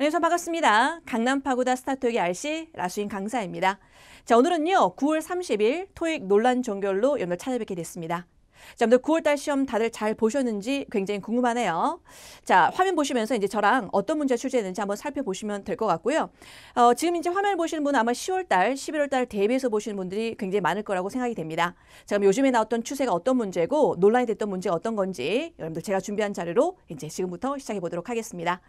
안녕하세요. 반갑습니다. 강남 파고다 스타트토익의 RC 라수인 강사입니다. 자, 오늘은요 9월 30일 토익 논란 종결로 여러분들 찾아뵙게 됐습니다. 자, 여러분들 9월달 시험 다들 잘 보셨는지 굉장히 궁금하네요. 자, 화면 보시면서 이제 저랑 어떤 문제가 출제됐는지 한번 살펴보시면 될 것 같고요. 지금 이제 화면을 보시는 분은 아마 10월달, 11월달 대비해서 보시는 분들이 굉장히 많을 거라고 생각이 됩니다. 자, 그럼 요즘에 나왔던 추세가 어떤 문제고 논란이 됐던 문제가 어떤 건지 여러분들 제가 준비한 자료로 이제 지금부터 시작해 보도록 하겠습니다.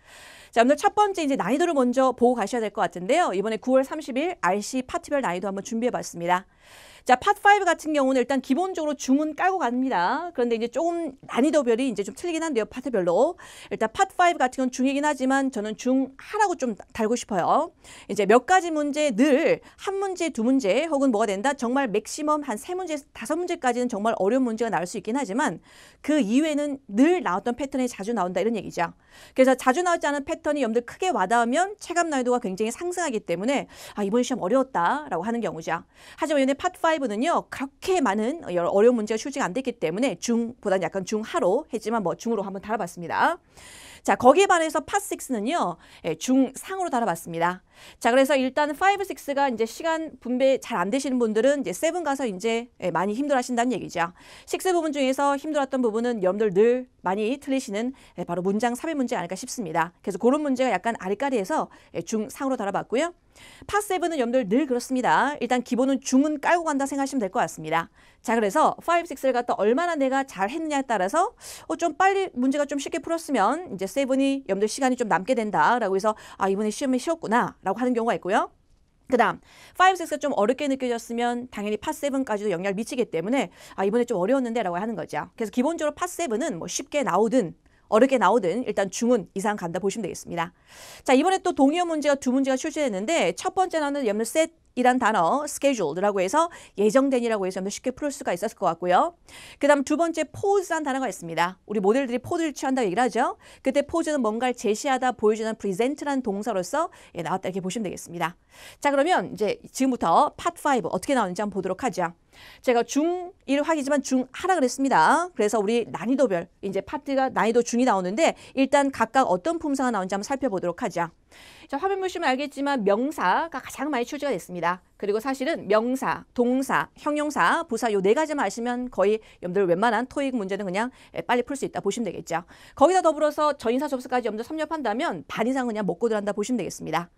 자, 오늘 첫 번째 이제 난이도를 먼저 보고 가셔야 될 것 같은데요. 이번에 9월 30일 RC 파트별 난이도 한번 준비해 봤습니다. 자, 파트 5 같은 경우는 일단 기본적으로 중은 깔고 갑니다. 그런데 이제 조금 난이도별이 이제 좀 틀리긴 한데요. 파트별로. 일단 파트 5 같은 경우는 중이긴 하지만 저는 중하라고 좀 달고 싶어요. 이제 몇 가지 문제 늘 한 문제, 두 문제 혹은 뭐가 된다? 정말 맥시멈 한 세 문제, 다섯 문제까지는 정말 어려운 문제가 나올 수 있긴 하지만 그 이외에는 늘 나왔던 패턴이 자주 나온다 이런 얘기죠. 그래서 자주 나오지 않은 패턴이 여러분들 크게 와닿으면 체감 난이도가 굉장히 상승하기 때문에 이번 시험 어려웠다라고 하는 경우죠. 하지만 이번에 파트 5는요 그렇게 많은 어려운 문제가 출제가 안 됐기 때문에 중보다는 약간 중하로 했지만 뭐 중으로 한번 달아봤습니다. 자, 거기에 반해서 파트 6는요 중상으로 달아봤습니다. 자, 그래서 일단 5, 6가 이제 시간 분배 잘 안 되시는 분들은 이제 7 가서 이제 많이 힘들어하신다는 얘기죠. 6 부분 중에서 힘들었던 부분은 여러분들 늘 많이 틀리시는 바로 문장 3의 문제 아닐까 싶습니다. 그래서 그런 문제가 약간 아리까리해서 중상으로 달아봤고요. 파 7은 여러분들 늘 그렇습니다. 일단 기본은 중은 깔고 간다 생각하시면 될 것 같습니다. 자, 그래서 5, 6를 갖다 얼마나 내가 잘 했느냐에 따라서 좀 빨리 문제가 좀 쉽게 풀었으면 이제 7이 여러분들 시간이 좀 남게 된다라고 해서 이번에 시험이 쉬웠구나 라고 하는 경우가 있고요. 그 다음 5, 6가 좀 어렵게 느껴졌으면 당연히 파 7까지도 영향을 미치기 때문에 이번에 좀 어려웠는데 라고 하는 거죠. 그래서 기본적으로 파 7은 뭐 쉽게 나오든 어렵게 나오든 일단 중은 이상 간다 보시면 되겠습니다. 자, 이번에 또 동의어 문제가 두 문제가 출제됐는데 첫 번째 나오는 여러분들 set이란 단어, scheduled라고 해서 예정된이라고 해서 여러분들 쉽게 풀 수가 있었을 것 같고요. 그 다음 두 번째 pose란 단어가 있습니다. 우리 모델들이 포즈를 취한다고 얘기를 하죠. 그때 포즈는 뭔가를 제시하다, 보여주는 present라는 동사로서 나왔다 이렇게 보시면 되겠습니다. 자, 그러면 이제 지금부터 파트 5 어떻게 나오는지 한번 보도록 하죠. 제가 중1 하기지만 중하라 그랬습니다. 그래서 우리 난이도별 이제 파트가 난이도 중이 나오는데 일단 각각 어떤 품사가 나오는지 한번 살펴보도록 하죠. 자, 화면 보시면 알겠지만 명사가 가장 많이 출제가 됐습니다. 그리고 사실은 명사, 동사, 형용사, 부사 요 네 가지만 아시면 거의 여러분들 웬만한 토익 문제는 그냥 빨리 풀 수 있다 보시면 되겠죠. 거기다 더불어서 전인사 접수까지 여러분들 섭렵한다면 반 이상 그냥 먹고 들어간다 보시면 되겠습니다.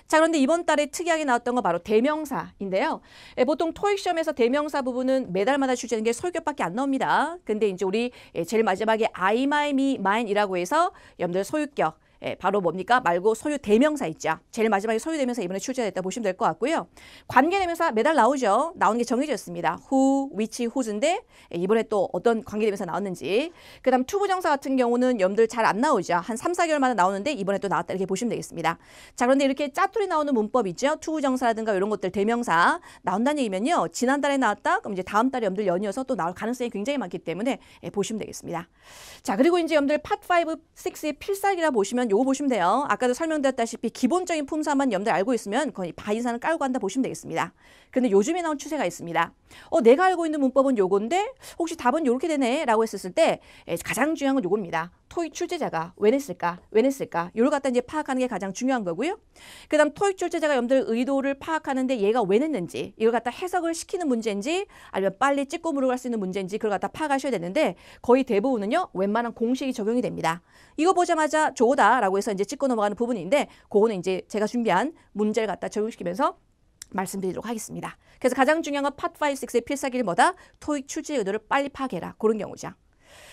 자, 그런데 이번 달에 특이하게 나왔던 거 바로 대명사인데요. 보통 토익 시험에서 대명사 부분은 매달마다 출제되는 게 소유격밖에 안 나옵니다. 근데 이제 우리 제일 마지막에 I, my, me, mine이라고 해서 여러분들 소유격 바로 뭡니까? 말고 소유 대명사 있죠. 제일 마지막에 소유 대명사 이번에 출제됐다 보시면 될 것 같고요. 관계 대명사 매달 나오죠. 나오는 게 정해져 있습니다. who, which, whose인데 이번에 또 어떤 관계 대명사 나왔는지. 그 다음 투부정사 같은 경우는 여러분들 잘 안 나오죠. 한 3, 4개월마다 나오는데 이번에 또 나왔다 이렇게 보시면 되겠습니다. 자, 그런데 이렇게 짜투리 나오는 문법 있죠. 투부정사라든가 이런 것들 대명사 나온다는 얘기면요. 지난달에 나왔다? 그럼 이제 다음 달에 여러분들 연이어서 또 나올 가능성이 굉장히 많기 때문에 보시면 되겠습니다. 자, 그리고 이제 여러분들 파트 5, 6의 필살기라 보시면 요거 보시면 돼요. 아까도 설명드렸다시피 기본적인 품사만 여러분들 알고 있으면 거의 바이산을 깔고 간다 보시면 되겠습니다. 근데 요즘에 나온 추세가 있습니다. 내가 알고 있는 문법은 요건데 혹시 답은 요렇게 되네 라고 했었을 때 가장 중요한 건 요겁니다. 토익 출제자가 왜 냈을까? 왜 냈을까? 요걸 갖다 이제 파악하는 게 가장 중요한 거고요. 그 다음 토익 출제자가 여러분들 의도를 파악하는데 얘가 왜 냈는지 이걸 갖다 해석을 시키는 문제인지 아니면 빨리 찍고 물어갈 수 있는 문제인지 그걸 갖다 파악하셔야 되는데 거의 대부분은요. 웬만한 공식이 적용이 됩니다. 이거 보자마자 저거다라고 해서 이제 찍고 넘어가는 부분인데 그거는 이제 제가 준비한 문제를 갖다 적용시키면서 말씀드리도록 하겠습니다. 그래서 가장 중요한 건 파트 5, 6의 필살기를 뭐다? 토익 출제 의도를 빨리 파악해라. 그런 경우죠.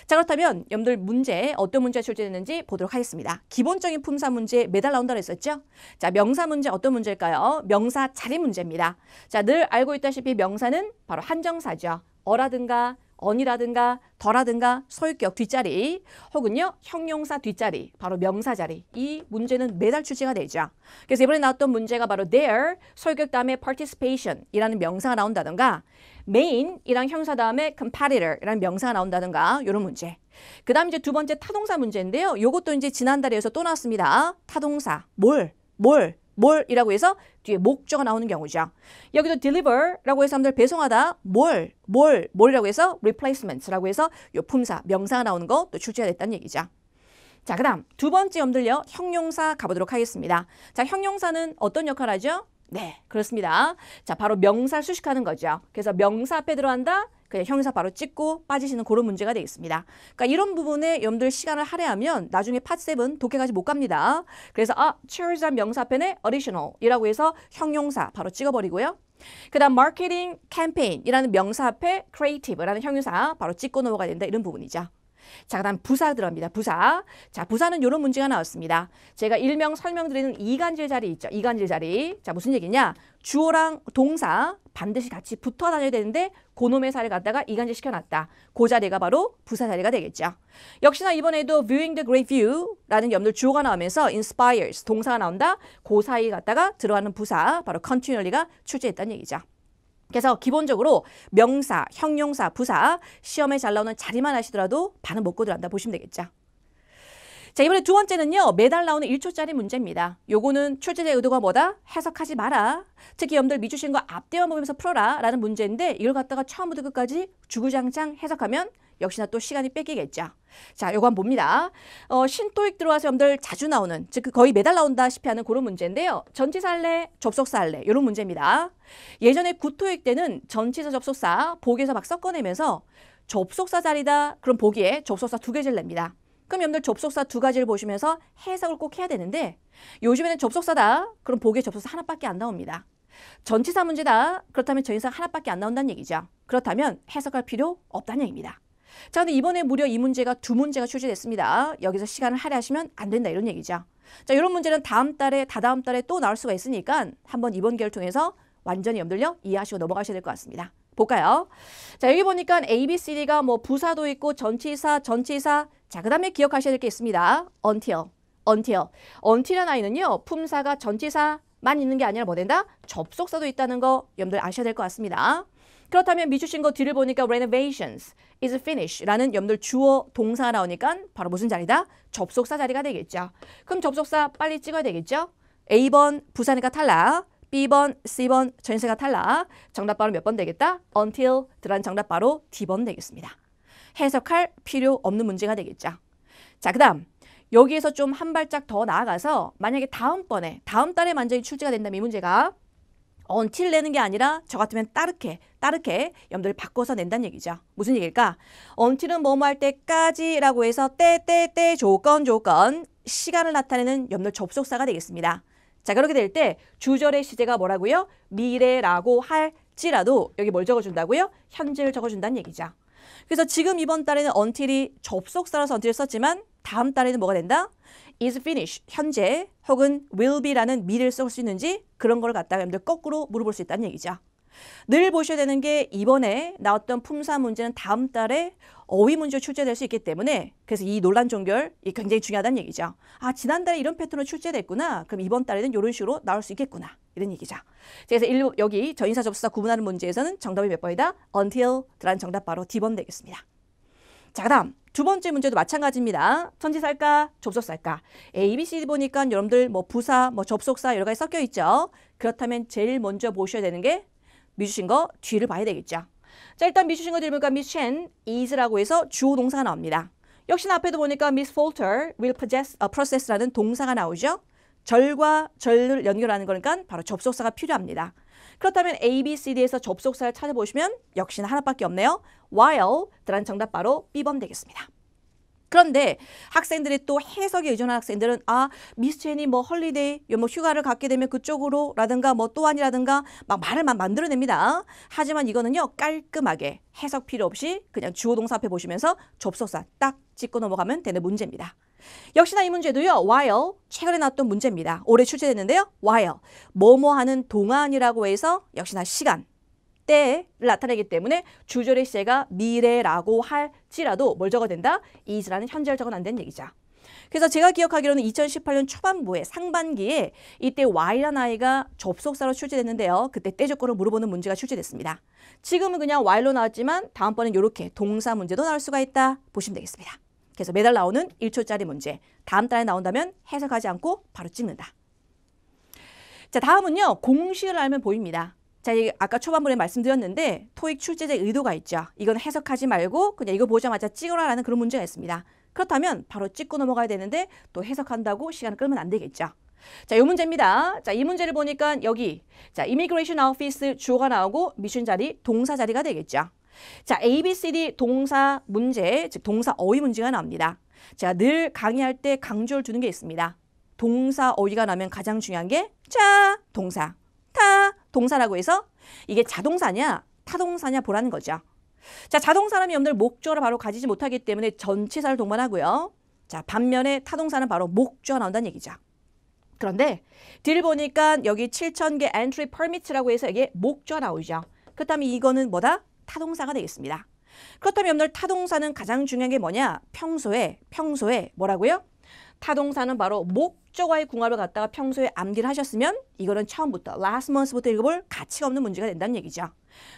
자, 그렇다면 여러분들 문제 어떤 문제가 출제됐는지 보도록 하겠습니다. 기본적인 품사 문제 매달 나온다고 했었죠? 자, 명사 문제 어떤 문제일까요? 명사 자리 문제입니다. 자, 늘 알고 있다시피 명사는 바로 한정사죠. 어라든가 언이라든가 더라든가 소유격 뒷자리 혹은요 형용사 뒷자리 바로 명사 자리 이 문제는 매달 출제가 되죠. 그래서 이번에 나왔던 문제가 바로 there 소유격 다음에 participation 이라는 명사가 나온다든가 main 이랑 형사 다음에 competitor 이라는 명사가 나온다든가 이런 문제. 그 다음 이제 두 번째 타동사 문제인데요. 요것도 이제 지난달에서 또 나왔습니다. 타동사 뭘이라고 해서 뒤에 목적어가 나오는 경우죠. 여기도 deliver라고 해서 사람들 배송하다 뭘이라고 해서 replacements라고 해서 요 품사, 명사가 나오는 거 또 출제가 됐다는 얘기죠. 자, 그 다음 두 번째 염들요. 형용사 가보도록 하겠습니다. 자, 형용사는 어떤 역할을 하죠? 네, 그렇습니다. 자, 바로 명사를 수식하는 거죠. 그래서 명사 앞에 들어간다. 그냥 형용사 바로 찍고 빠지시는 그런 문제가 되겠습니다. 그러니까 이런 부분에 여러분들 시간을 할애하면 나중에 파 7 독해까지 못 갑니다. 그래서 chairs란 명사 앞에는 additional이라고 해서 형용사 바로 찍어버리고요. 그 다음 marketing campaign이라는 명사 앞에 creative라는 형용사 바로 찍고 넘어가야 된다. 이런 부분이죠. 자, 그 다음 부사 들어갑니다. 부사. 자, 부사는 이런 문제가 나왔습니다. 제가 일명 설명드리는 이간질 자리 있죠. 이간질 자리. 자, 무슨 얘기냐? 주어랑 동사 반드시 같이 붙어 다녀야 되는데 그놈의 사를 갖다가 이간질 시켜놨다. 그 자리가 바로 부사 자리가 되겠죠. 역시나 이번에도 viewing the great view라는 염들 주어가 나오면서 inspires 동사가 나온다. 그 사이에 갖다가 들어가는 부사 바로 continually가 출제했다는 얘기죠. 그래서 기본적으로 명사, 형용사, 부사 시험에 잘 나오는 자리만 하시더라도 반은 먹고 들어간다 보시면 되겠죠. 자, 이번에 두 번째는요. 매달 나오는 1초짜리 문제입니다. 요거는 출제자의 의도가 뭐다? 해석하지 마라. 특히 여러분들 미주신 거 앞뒤만 보면서 풀어라 라는 문제인데 이걸 갖다가 처음부터 끝까지 주구장창 해석하면 역시나 또 시간이 뺏기겠죠. 자, 요거 한번 봅니다. 신토익 들어와서 여러분들 자주 나오는, 즉 거의 매달 나온다시피 하는 그런 문제인데요. 전치사 할래, 접속사 할래 이런 문제입니다. 예전에 구토익 때는 전치사 접속사 보기에서 막 섞어내면서 접속사 자리다. 그럼 보기에 접속사 2개를 냅니다. 그럼 여러분들 접속사 2가지를 보시면서 해석을 꼭 해야 되는데 요즘에는 접속사다. 그럼 보기에 접속사 하나밖에 안 나옵니다. 전치사 문제다. 그렇다면 전치사 하나밖에 안 나온다는 얘기죠. 그렇다면 해석할 필요 없다는 얘기입니다. 자, 근데 이번에 무려 이 문제가 2문제가 출제됐습니다. 여기서 시간을 할애하시면 안 된다 이런 얘기죠. 자, 이런 문제는 다음 달에, 다다음 달에 또 나올 수가 있으니까 한번 이번 기회를 통해서 완전히 여러분들요 이해하시고 넘어가셔야 될 것 같습니다. 볼까요? 자, 여기 보니까 A, B, C, D가 뭐 부사도 있고 전치사. 자, 그 다음에 기억하셔야 될 게 있습니다. until이라는 아이는요. 품사가 전치사만 있는 게 아니라 뭐 된다? 접속사도 있다는 거 여러분들 아셔야 될 것 같습니다. 그렇다면 미주신 거 뒤를 보니까 renovations is finish라는 여러분들 주어 동사가 나오니까 바로 무슨 자리다? 접속사 자리가 되겠죠. 그럼 접속사 빨리 찍어야 되겠죠. A번 부사니까 탈락. B번, C번 전치사가 탈락. 정답 바로 몇 번 되겠다? until 들어간 정답 바로 D번 되겠습니다. 해석할 필요 없는 문제가 되겠죠. 자, 그 다음 여기에서 좀 한 발짝 더 나아가서 만약에 다음 달에 만약에 출제가 된다면 이 문제가 until 내는 게 아니라 저 같으면 따르게 여러분들 바꿔서 낸다는 얘기죠. 무슨 얘기일까? until은 뭐뭐 할 때까지라고 해서 때 조건 시간을 나타내는 여러분들 접속사가 되겠습니다. 자, 그렇게 될 때 주절의 시제가 뭐라고요? 미래라고 할지라도 여기 뭘 적어준다고요? 현재를 적어준다는 얘기죠. 그래서 지금 이번 달에는 until이 접속사라서 until을 썼지만 다음 달에는 뭐가 된다? is finished, 현재 혹은 will be라는 미래를 쓸 수 있는지 그런 걸 갖다가 여러분들 거꾸로 물어볼 수 있다는 얘기죠. 늘 보셔야 되는 게 이번에 나왔던 품사 문제는 다음 달에 어휘 문제로 출제될 수 있기 때문에 그래서 이 논란 종결이 굉장히 중요하다는 얘기죠. 아, 지난달에 이런 패턴으로 출제됐구나. 그럼 이번 달에는 이런 식으로 나올 수 있겠구나. 이런 얘기죠. 그래서 여기 전인사 접속사 구분하는 문제에서는 정답이 몇 번이다? until 들어간 정답 바로 D번 되겠습니다. 자, 그 다음 두 번째 문제도 마찬가지입니다. 전치사일까? 접속사일까? A, B, C, D 보니까 여러분들 뭐 부사, 뭐 접속사 여러 가지 섞여 있죠. 그렇다면 제일 먼저 보셔야 되는 게 미주신 거 뒤를 봐야 되겠죠. 자, 일단 미주신 거 들으니까 Miss Chen is라고 해서 주어 동사가 나옵니다. 역시나 앞에도 보니까 Miss Falter will process라는 동사가 나오죠. 절과 절을 연결하는 거니까 바로 접속사가 필요합니다. 그렇다면 A, B, C, D에서 접속사를 찾아보시면 역시나 하나밖에 없네요. while 들어간 정답 바로 B번 되겠습니다. 그런데 학생들이 또 해석에 의존한 학생들은 미스 첸이 뭐 헐리데이, 뭐 휴가를 갖게 되면 그쪽으로 라든가 뭐 또한이라든가 막 말을 막 만들어냅니다. 하지만 이거는요 깔끔하게 해석 필요 없이 그냥 주어 동사 앞에 보시면서 접속사 딱 찍고 넘어가면 되는 문제입니다. 역시나 이 문제도요. while 최근에 나왔던 문제입니다. 올해 출제됐는데요. while 뭐뭐 하는 동안이라고 해서 역시나 시간 때를 나타내기 때문에 주절의 시제가 미래라고 할지라도 뭘 적어야 된다? is라는 현재를 적어는 안 되는 얘기죠. 그래서 제가 기억하기로는 2018년 초반부에 상반기에 이때 y라는 아이가 접속사로 출제됐는데요. 그때 때 조건을 물어보는 문제가 출제됐습니다. 지금은 그냥 while로 나왔지만 다음번엔 이렇게 동사 문제도 나올 수가 있다 보시면 되겠습니다. 그래서 매달 나오는 1초짜리 문제 다음 달에 나온다면 해석하지 않고 바로 찍는다. 자, 다음은요. 공식을 알면 보입니다. 자, 아까 초반부에 말씀드렸는데 토익 출제자의 의도가 있죠. 이건 해석하지 말고 그냥 이거 보자마자 찍어라라는 그런 문제가 있습니다. 그렇다면 바로 찍고 넘어가야 되는데 또 해석한다고 시간을 끌면 안 되겠죠. 자, 이 문제입니다. 자, 이 문제를 보니까 여기 자, Immigration Office 주어가 나오고 미션 자리, 동사 자리가 되겠죠. 자, A, B, C, D 동사 문제, 즉 동사 어휘 문제가 나옵니다. 제가 늘 강의할 때 강조를 두는 게 있습니다. 동사 어휘가 나면 가장 중요한 게 자, 동사, 타, 동사라고 해서 이게 자동사냐, 타동사냐 보라는 거죠. 자, 자동사라면 여러분들 목적어를 바로 가지지 못하기 때문에 전치사를 동반하고요. 자, 반면에 타동사는 바로 목적어가 나온다는 얘기죠. 그런데 뒤를 보니까 여기 7,000개 entry permit라고 해서 이게 목적어가 나오죠. 그렇다면 이거는 뭐다? 타동사가 되겠습니다. 그렇다면 여러분들 타동사는 가장 중요한 게 뭐냐? 평소에 뭐라고요? 타동사는 바로 목적어의 궁합을 갖다가 평소에 암기를 하셨으면 이거는 처음부터 last month부터 읽어볼 가치가 없는 문제가 된다는 얘기죠.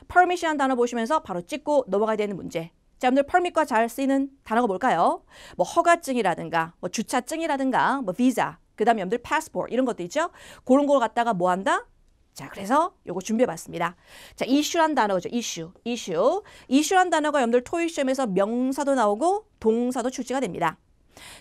permit이라는 단어 보시면서 바로 찍고 넘어가야 되는 문제. 자, 여러분들 permit과 잘 쓰이는 단어가 뭘까요? 뭐 허가증이라든가 뭐 주차증이라든가 뭐 비자, 그 다음에 여러분들 passport 이런 것도 있죠. 그런 걸 갖다가 뭐 한다? 자, 그래서 요거 준비해봤습니다. 자, issue란 단어죠. issue란 단어가 여러분들 토익 시험에서 명사도 나오고 동사도 출제가 됩니다.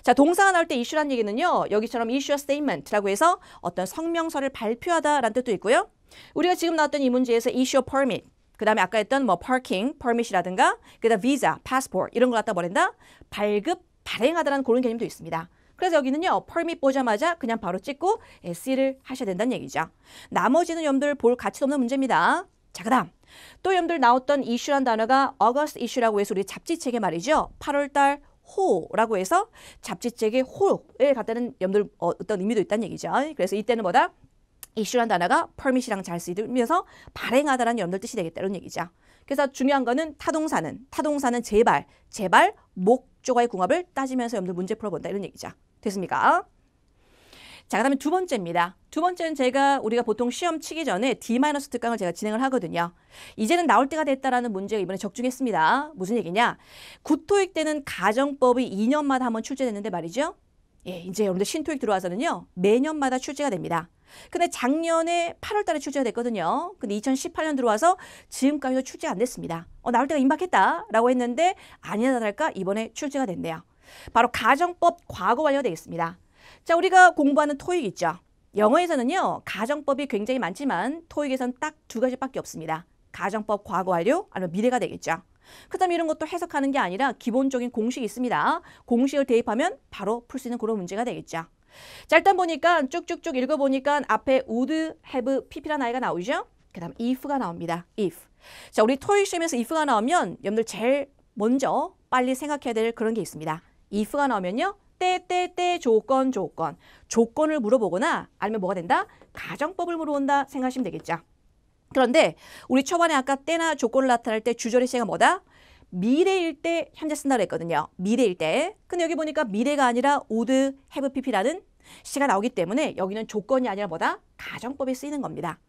자, 동사가 나올 때 issue란 얘기는요. 여기처럼 issue a statement라고 해서 어떤 성명서를 발표하다라는 뜻도 있고요. 우리가 지금 나왔던 이 문제에서 issue a permit, 그 다음에 아까 했던 뭐 parking, permit이라든가 그 다음 visa, passport 이런 걸 갖다 뭐랜다? 발급, 발행하다라는 그런 개념도 있습니다. 그래서 여기는요. permit 보자마자 그냥 바로 찍고 C를 하셔야 된다는 얘기죠. 나머지는 여러분들 볼 가치도 없는 문제입니다. 자, 그 다음 또 여러분들 나왔던 issue란 단어가 August issue라고 해서 우리 잡지책에 말이죠. 8월달 호라고 해서 잡지책의 호를 갖다는 여러분들 어떤 의미도 있다는 얘기죠. 그래서 이때는 뭐다? issue란 단어가 permit이랑 잘 쓰이면서 발행하다라는 여러분들 뜻이 되겠다는 얘기죠. 그래서 중요한 거는 타동사는 제발 목적어의 궁합을 따지면서 여러분들 문제 풀어본다 이런 얘기죠. 됐습니까? 자, 그 다음에 두 번째입니다. 두 번째는 우리가 보통 시험 치기 전에 D-특강을 제가 진행을 하거든요. 이제는 나올 때가 됐다라는 문제가 이번에 적중했습니다. 무슨 얘기냐? 구토익 때는 가정법이 2년마다 한번 출제됐는데 말이죠. 예, 이제 여러분들 신토익 들어와서는요. 매년마다 출제가 됩니다. 근데 작년에 8월 달에 출제가 됐거든요. 근데 2018년 들어와서 지금까지도 출제가 안 됐습니다. 나올 때가 임박했다라고 했는데 아니나 다를까 이번에 출제가 됐네요. 바로 가정법 과거 완료가 되겠습니다. 자, 우리가 공부하는 토익 있죠. 영어에서는요. 가정법이 굉장히 많지만 토익에서는 딱 두 가지밖에 없습니다. 가정법 과거 완료 아니면 미래가 되겠죠. 그 다음에 이런 것도 해석하는 게 아니라 기본적인 공식이 있습니다. 공식을 대입하면 바로 풀 수 있는 그런 문제가 되겠죠. 자, 일단 보니까 쭉쭉쭉 읽어보니까 앞에 would, have, pp라는 아이가 나오죠. 그 다음 if가 나옵니다. if. 자, 우리 토익 시험에서 if가 나오면 여러분들 제일 먼저 빨리 생각해야 될 그런 게 있습니다. if가 나오면요. 때 조건을 물어보거나 아니면 뭐가 된다? 가정법을 물어본다 생각하시면 되겠죠. 그런데 우리 초반에 아까 때나 조건을 나타낼 때 주절의 시제가 뭐다? 미래일 때 현재 쓴다고 했거든요. 미래일 때. 근데 여기 보니까 미래가 아니라 would, have, pp라는 시가 나오기 때문에 여기는 조건이 아니라 뭐다? 가정법에 쓰이는 겁니다.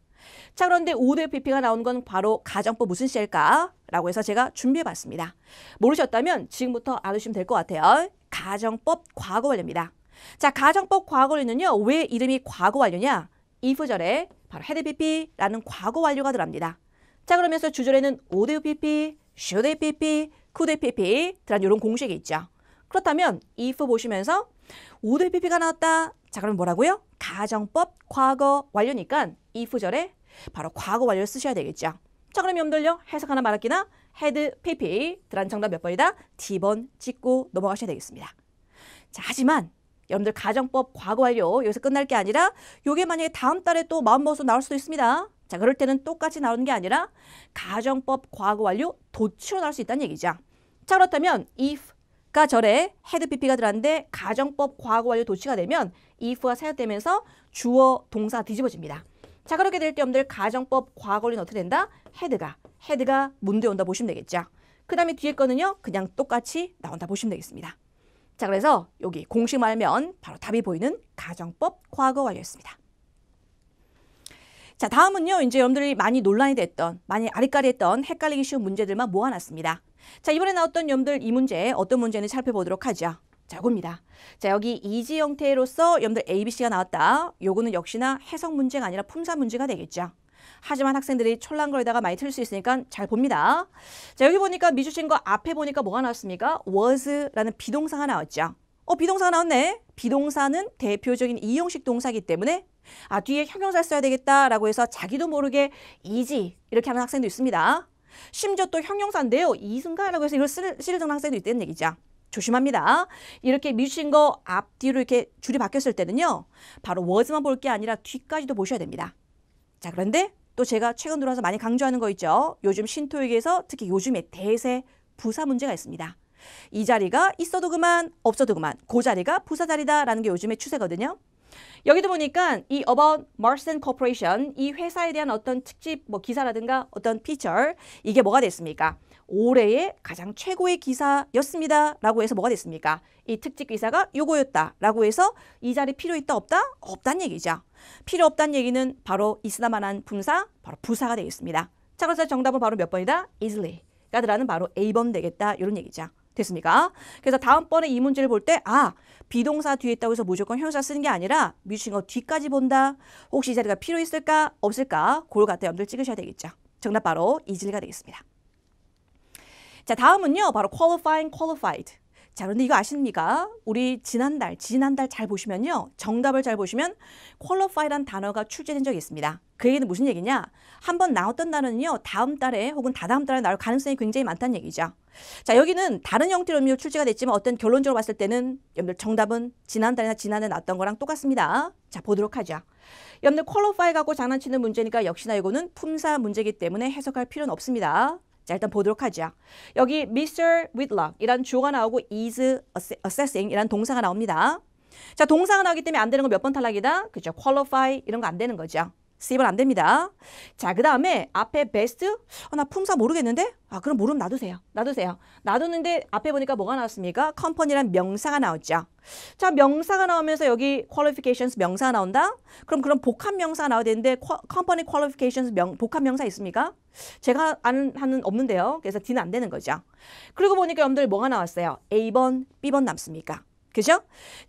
자, 그런데 would, have, pp가 나온 건 바로 가정법 무슨 시일까? 라고 해서 제가 준비해봤습니다. 모르셨다면 지금부터 알아두시면 될 것 같아요. 가정법 과거 완료입니다. 자, 가정법 과거 완료는요. 왜 이름이 과거 완료냐? if절에 바로 had pp라는 과거 완료가 들어갑니다. 자, 그러면서 주절에는 would have pp, should have pp, could have pp 라는 이런 공식이 있죠. 그렇다면 if 보시면서 would have pp가 나왔다. 자, 그럼 뭐라고요? 가정법 과거 완료니까 if절에 바로 과거 완료를 쓰셔야 되겠죠. 자, 그럼 여러분들요. 해석 하나 말할게나 had pp 들어간 정답 몇 번이다? D번 찍고 넘어가셔야 되겠습니다. 자, 하지만 여러분들 가정법 과거 완료 여기서 끝날 게 아니라 요게 만약에 다음 달에 또 마음먹어서 나올 수도 있습니다. 자, 그럴 때는 똑같이 나오는 게 아니라 가정법 과거 완료 도치로 나올 수 있다는 얘기죠. 자, 그렇다면 if가 절에 had pp가 들어갔는데 가정법 과거 완료 도치가 되면 if가 사용되면서 주어 동사가 뒤집어집니다. 자, 그렇게 될 때 여러분들 가정법 과거 완료는 어떻게 된다? 헤드가 문제에 온다 보시면 되겠죠. 그 다음에 뒤에 거는요. 그냥 똑같이 나온다 보시면 되겠습니다. 자, 그래서 여기 공식 말면 바로 답이 보이는 가정법 과거 완료였습니다. 자, 다음은요. 이제 여러분들이 많이 논란이 됐던, 많이 아리까리했던 헷갈리기 쉬운 문제들만 모아놨습니다. 자, 이번에 나왔던 여러분들 이 문제 어떤 문제인지 살펴보도록 하죠. 자, 요겁니다. 자, 여기 이지 형태로서 여러분들 A, B, C가 나왔다. 요거는 역시나 해석 문제가 아니라 품사 문제가 되겠죠. 하지만 학생들이 촐랑거리다가 많이 틀릴 수 있으니까 잘 봅니다. 자, 여기 보니까 미주신 거 앞에 보니까 뭐가 나왔습니까? was라는 비동사가 나왔죠. 비동사가 나왔네. 비동사는 대표적인 이용식 동사이기 때문에 뒤에 형용사 써야 되겠다라고 해서 자기도 모르게 easy 이렇게 하는 학생도 있습니다. 심지어 또 형용사인데요. is인가라고 해서 이걸 쓰는 학생도 있다는 얘기죠. 조심합니다. 이렇게 미주신 거 앞뒤로 이렇게 줄이 바뀌었을 때는요. 바로 was만 볼 게 아니라 뒤까지도 보셔야 됩니다. 자, 그런데 또 제가 최근 들어와서 많이 강조하는 거 있죠. 요즘 신토익에서 특히 요즘에 대세 부사 문제가 있습니다. 이 자리가 있어도 그만 없어도 그만 그 자리가 부사 자리다라는 게 요즘의 추세거든요. 여기도 보니까 이 About Marston Corporation 이 회사에 대한 어떤 특집 기사라든가 어떤 피처 이게 뭐가 됐습니까? 올해의 가장 최고의 기사였습니다 라고 해서 뭐가 됐습니까? 이 특집 기사가 요거였다 라고 해서 이 자리 필요 있다 없다? 없다는 얘기죠. 필요 없다는 얘기는 바로 있으나마나한 분사 바로 부사가 되겠습니다. 자, 그래서 정답은 바로 몇 번이다? easily.가 들어가는 바로 A번 되겠다 이런 얘기죠. 됐습니까? 그래서 다음번에 이 문제를 볼 때 비동사 뒤에 있다고 해서 무조건 형용사 쓰는 게 아니라 미주신 거 뒤까지 본다. 혹시 이 자리가 필요 있을까 없을까 그걸 갖다 염두를 찍으셔야 되겠죠. 정답 바로 easily가 되겠습니다. 자, 다음은요. 바로 qualifying, qualified. 자, 그런데 이거 아십니까? 우리 지난달 잘 보시면요. 정답을 잘 보시면 qualify란 단어가 출제된 적이 있습니다. 그 얘기는 무슨 얘기냐? 한번 나왔던 단어는요. 다음 달에 혹은 다다음 달에 나올 가능성이 굉장히 많다는 얘기죠. 자, 여기는 다른 형태로 음료 출제가 됐지만 어떤 결론적으로 봤을 때는 여러분들 정답은 지난달이나 지난해 나왔던 거랑 똑같습니다. 자, 보도록 하죠. 여러분들 qualify 갖고 장난치는 문제니까 역시나 이거는 품사 문제이기 때문에 해석할 필요는 없습니다. 자, 일단 보도록 하죠. 여기 Mr. Whitlock 이란 주어가 나오고 is assessing 이란 동사가 나옵니다. 자, 동사가 나오기 때문에 안 되는 거 몇 번 탈락이다? 그죠? qualify 이런 거 안 되는 거죠. C번 안 됩니다. 자, 그 다음에 앞에 best? 나 품사 모르겠는데? 그럼 모르면 놔두세요. 놔두는데 앞에 보니까 뭐가 나왔습니까? company란 명사가 나왔죠. 자, 명사가 나오면서 여기 qualifications 명사가 나온다? 그럼 복합 명사가 나와야 되는데 company qualifications 복합 명사 있습니까? 제가 아는 한은 없는데요. 그래서 D는 안 되는 거죠. 그리고 보니까 여러분들 뭐가 나왔어요? A번, B번 남습니까? 그죠?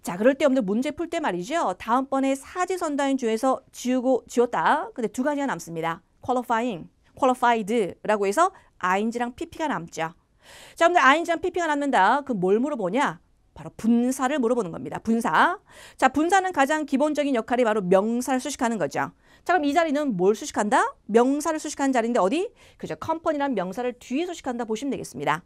자, 그럴 때 여러분들 문제 풀 때 말이죠. 다음번에 사지선다인 중에서 지웠다. 근데 두 가지가 남습니다. qualifying, qualified라고 해서 ing랑 pp가 남죠. 자, 여러분들 ing랑 pp가 남는다. 그럼 뭘 물어보냐? 바로 분사를 물어보는 겁니다. 분사. 자, 분사는 가장 기본적인 역할이 바로 명사를 수식하는 거죠. 자, 그럼 이 자리는 뭘 수식한다? 명사를 수식하는 자리인데 어디? 그죠? company라는 명사를 뒤에 수식한다 보시면 되겠습니다.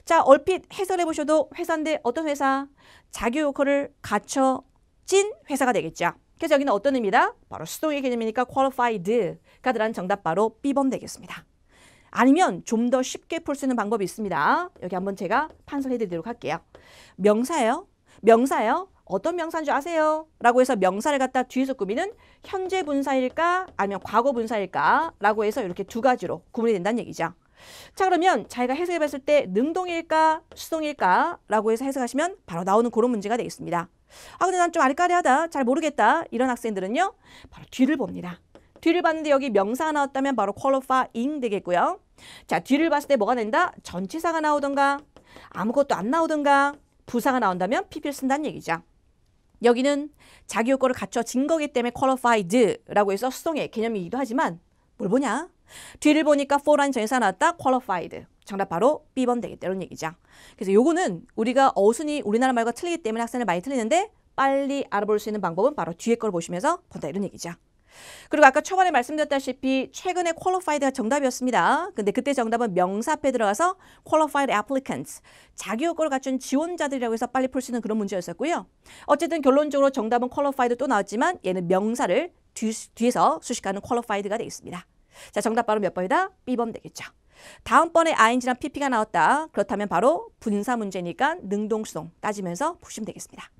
자, 얼핏 해설해 보셔도 회사인데 어떤 회사? 자기 요건을 갖춰진 회사가 되겠죠. 그래서 여기는 어떤 의미다? 바로 수동의 개념이니까 qualified가 들어간 정답 바로 B번 되겠습니다. 아니면 좀 더 쉽게 풀 수 있는 방법이 있습니다. 여기 한번 제가 판서해 드리도록 할게요. 명사예요. 어떤 명사인 줄 아세요? 라고 해서 명사를 갖다 뒤에서 꾸미는 현재 분사일까? 아니면 과거 분사일까? 라고 해서 이렇게 두 가지로 구분이 된다는 얘기죠. 자, 그러면 자기가 해석해 봤을 때 능동일까? 수동일까? 라고 해서 해석하시면 바로 나오는 그런 문제가 되겠습니다. 근데 난 좀 아리까리하다. 잘 모르겠다. 이런 학생들은요. 바로 뒤를 봅니다. 뒤를 봤는데 여기 명사가 나왔다면 바로 qualifying 되겠고요. 자, 뒤를 봤을 때 뭐가 된다? 전치사가 나오던가 아무것도 안 나오던가 부사가 나온다면 pp를 쓴다는 얘기죠. 여기는 자기 요건을 갖춰진 거기 때문에 qualified라고 해서 수동의 개념이기도 하지만 뭘 보냐? 뒤를 보니까 for라는 전치사가 나왔다. qualified. 정답 바로 B번 되겠다. 이런 얘기죠. 그래서 요거는 우리가 어순이 우리나라 말과 틀리기 때문에 학생들 많이 틀리는데 빨리 알아볼 수 있는 방법은 바로 뒤에 걸 보시면서 본다. 이런 얘기죠. 그리고 아까 초반에 말씀드렸다시피 최근에 qualified가 정답이었습니다. 근데 그때 정답은 명사 앞에 들어가서 qualified applicants, 자기 요건을 갖춘 지원자들이라고 해서 빨리 풀 수 있는 그런 문제였었고요. 어쨌든 결론적으로 정답은 qualified 또 나왔지만 얘는 명사를 뒤에서 수식하는 qualified가 되겠습니다. 자, 정답 바로 몇 번이다? B번 되겠죠. 다음번에 ing랑 pp가 나왔다. 그렇다면 바로 분사 문제니까 능동수동 따지면서 보시면 되겠습니다.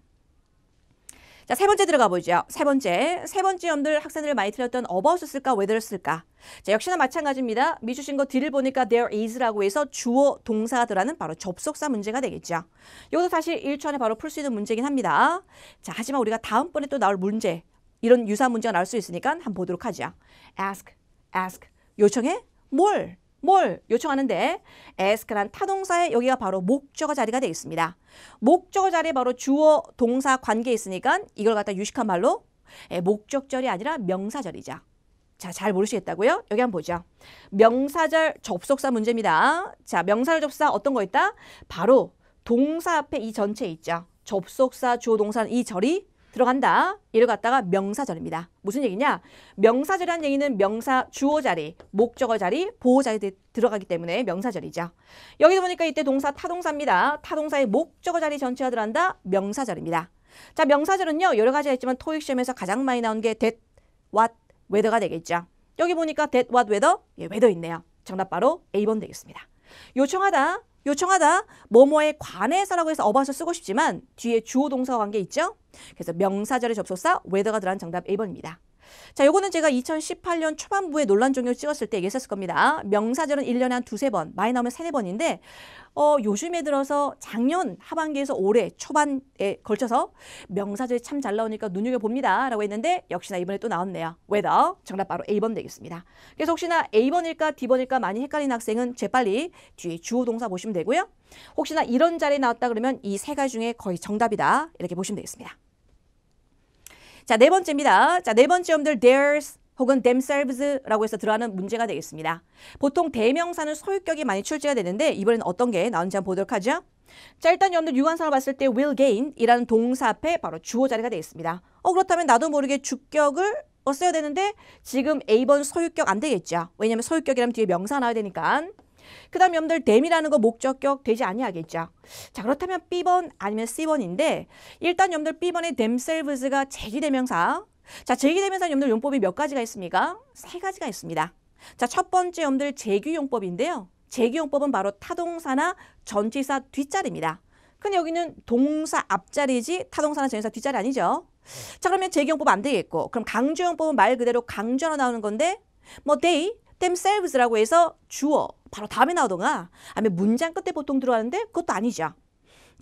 자, 세 번째 들어가 보죠. 세 번째 여러분들 학생들 많이 틀렸던 about을 쓸까 whether를 쓸까? 자, 역시나 마찬가지입니다. 미주신 거 뒤를 보니까 there is라고 해서 주어 동사가 들어가는 바로 접속사 문제가 되겠죠. 이것도 사실 1초 안에 바로 풀 수 있는 문제긴 합니다. 자, 하지만 우리가 다음번에 또 나올 문제, 이런 유사한 문제가 나올 수 있으니까 한번 보도록 하죠. ask. 요청해? 뭘 요청하는데 ask란 타동사에 여기가 바로 목적어 자리가 되겠습니다. 목적어 자리에 바로 주어, 동사 관계에 있으니까 이걸 갖다 유식한 말로 목적절이 아니라 명사절이죠. 자, 잘 모르시겠다고요? 여기 한번 보죠. 명사절 접속사 문제입니다. 자, 명사절 접속사 어떤 거 있다? 바로 동사 앞에 이 전체 있죠. 접속사, 주어, 동사는 이 절이 들어간다. 이를 갖다가 명사절입니다. 무슨 얘기냐? 명사절이라는 얘기는 명사 주어 자리, 목적어 자리, 보호 자리 들어가기 때문에 명사절이죠. 여기도 보니까 이때 동사 타동사입니다. 타동사의 목적어 자리 전체가 들어간다. 명사절입니다. 자, 명사절은요. 여러 가지가 있지만 토익 시험에서 가장 많이 나온 게 that, what, whether가 되겠죠. 여기 보니까 that, what, whether, 예, whether 있네요. 정답 바로 A번 되겠습니다. 요청하다, 뭐뭐에 관해서라고 해서 어바웃을 쓰고 싶지만 뒤에 주어 동사와 관계 있죠? 그래서 명사절의 접속사 whether가 들어간 정답 A번입니다. 자, 요거는 제가 2018년 초반부에 논란 종료 찍었을 때 얘기했을 겁니다. 명사절은 1년에 한 두세 번, 많이 나오면 세네 번인데 요즘에 들어서 작년 하반기에서 올해 초반에 걸쳐서 명사절이 참 잘 나오니까 눈여겨봅니다 라고 했는데 역시나 이번에 또 나왔네요. whether, 정답 바로 A번 되겠습니다. 그래서 혹시나 A번일까 D번일까 많이 헷갈리는 학생은 재빨리 뒤에 주어 동사 보시면 되고요. 혹시나 이런 자리에 나왔다 그러면 이 세 가지 중에 거의 정답이다 이렇게 보시면 되겠습니다. 자, 네 번째입니다. 자, 네 번째 여러분들 theirs 혹은 themselves라고 해서 들어가는 문제가 되겠습니다. 보통 대명사는 소유격이 많이 출제가 되는데 이번에는 어떤 게 나오는지 한번 보도록 하죠. 자, 일단 여러분들 유관사를 봤을 때 will gain이라는 동사 앞에 바로 주어 자리가 되겠습니다. 그렇다면 나도 모르게 주격을 써야 되는데 지금 A번 소유격 안 되겠죠. 왜냐하면 소유격이라면 뒤에 명사 나와야 되니까. 그 다음 여러분들 them이라는 거 목적격 되지 아니하겠죠. 자, 그렇다면 B번 아니면 C번인데 일단 여러분들 B번의 themselves가 제기대명사. 자, 제기대명사 여러분들 용법이 몇 가지가 있습니까? 세 가지가 있습니다. 자, 첫 번째 여러분들 제규용법인데요. 제규용법은 바로 타동사나 전치사 뒷자리입니다. 근데 여기는 동사 앞자리지 타동사나 전치사 뒷자리 아니죠. 자, 그러면 제규용법 안 되겠고 그럼 강조용법은 말 그대로 강조로 나오는 건데 뭐 they, themselves라고 해서 주어 바로 다음에 나오던가 아니면 문장 끝에 보통 들어가는데 그것도 아니죠.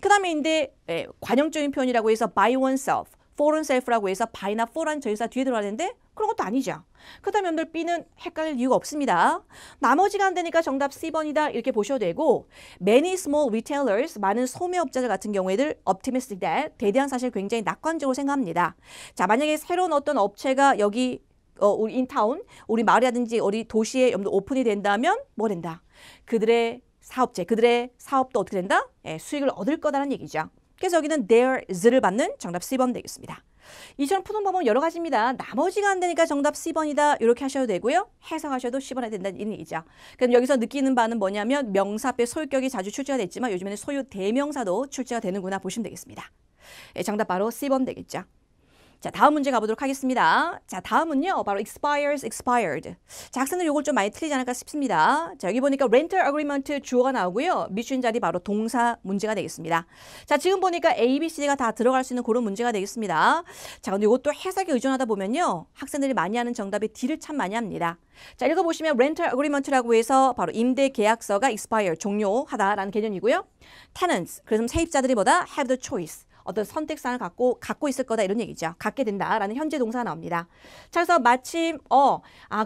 그 다음에 인데 관용적인 표현이라고 해서 by oneself, for oneself라고 해서 by나 for라는 전치사 뒤에 들어가는데 그런 것도 아니죠. 그 다음에 여러분들 B는 헷갈릴 이유가 없습니다. 나머지가 안 되니까 정답 C번이다 이렇게 보셔도 되고 many small retailers, 많은 소매업자들 같은 경우에들 optimistic that, 대대한 사실 굉장히 낙관적으로 생각합니다. 자, 만약에 새로운 어떤 업체가 여기 우리 인타운, 우리 마을이라든지 우리 도시에 오픈이 된다면 뭐 된다? 그들의 사업체, 그들의 사업도 어떻게 된다? 수익을 얻을 거다라는 얘기죠. 그래서 여기는 theirs를 받는 정답 C번 되겠습니다. 이처럼 푸는 방법은 여러 가지입니다. 나머지가 안 되니까 정답 C번이다 이렇게 하셔도 되고요. 해석하셔도 C번 해야 된다는 이런 얘기죠. 그럼 여기서 느끼는 바는 뭐냐면 명사 앞에 소유격이 자주 출제가 됐지만 요즘에는 소유 대명사도 출제가 되는구나 보시면 되겠습니다. 정답 바로 C번 되겠죠. 자, 다음 문제 가보도록 하겠습니다. 자, 다음은요. 바로 expires, expired. 자, 학생들 요걸 좀 많이 틀리지 않을까 싶습니다. 자, 여기 보니까 rental agreement 주어가 나오고요. 미준 자리 바로 동사 문제가 되겠습니다. 자, 지금 보니까 A, B, C가 다 들어갈 수 있는 그런 문제가 되겠습니다. 자, 근데 이것도 해석에 의존하다 보면요. 학생들이 많이 하는 정답이 D를 참 많이 합니다. 자, 읽어보시면 rental agreement라고 해서 바로 임대 계약서가 expire, 종료하다라는 개념이고요. tenants, 그래서 세입자들이 뭐다? have the choice. 어떤 선택사항을 갖고 있을 거다 이런 얘기죠. 갖게 된다라는 현재 동사가 나옵니다. 자, 그래서 마침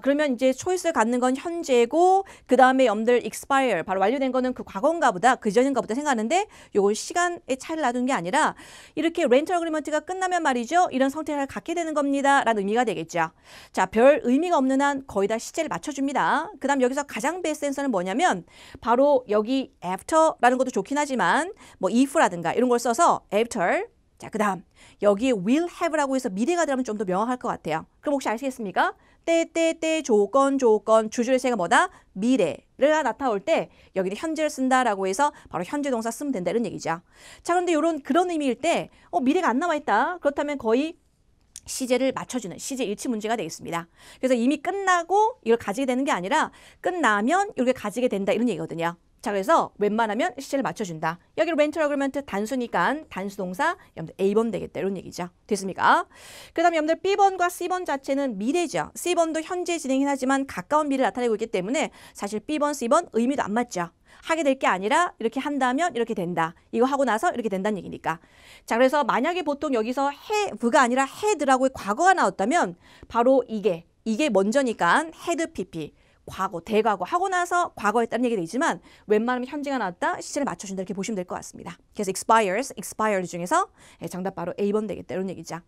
그러면 이제 초이스를 갖는 건 현재고 그 다음에 여러분들 expire 바로 완료된 거는 그 과거인가 보다 그 전인가 보다 생각하는데 요걸 시간의 차이를 놔둔 게 아니라 이렇게 rental agreement가 끝나면 말이죠. 이런 선택을 갖게 되는 겁니다. 라는 의미가 되겠죠. 자, 별 의미가 없는 한 거의 다 시제를 맞춰줍니다. 그 다음 여기서 가장 베스트 센서는 뭐냐면 바로 여기 after라는 것도 좋긴 하지만 뭐 if라든가 이런 걸 써서 after 자, 그 다음 여기에 will have라고 해서 미래가 들어가면 좀 더 명확할 것 같아요. 그럼 혹시 아시겠습니까? 때 조건 주절의 세가 뭐다? 미래가 나타올 때 여기는 현재를 쓴다라고 해서 바로 현재 동사 쓰면 된다 이런 얘기죠. 자, 그런데 그런 의미일 때 미래가 안 나와 있다. 그렇다면 거의 시제를 맞춰주는 시제 일치 문제가 되겠습니다. 그래서 이미 끝나고 이걸 가지게 되는 게 아니라 끝나면 이렇게 가지게 된다 이런 얘기거든요. 자, 그래서 웬만하면 시제를 맞춰준다. 여기 rental agreement 단수니까 단수동사 여러분들 A번 되겠다 이런 얘기죠. 됐습니까? 그 다음에 여러분들 B번과 C번 자체는 미래죠. C번도 현재 진행이긴 하지만 가까운 미래를 나타내고 있기 때문에 사실 B번, C번 의미도 안 맞죠. 하게 될 게 아니라 이렇게 한다면 이렇게 된다. 이거 하고 나서 이렇게 된다는 얘기니까. 자, 그래서 만약에 보통 여기서 have가 아니라 had라고 과거가 나왔다면 바로 이게 먼저니까 had PP. 과거, 대과거 하고 나서 과거했다는 얘기 되지만 웬만하면 현재가 나왔다, 시제를 맞춰준다 이렇게 보시면 될 것 같습니다. 그래서 expires, expired 중에서 정답 바로 A번 되겠다 이런 얘기죠.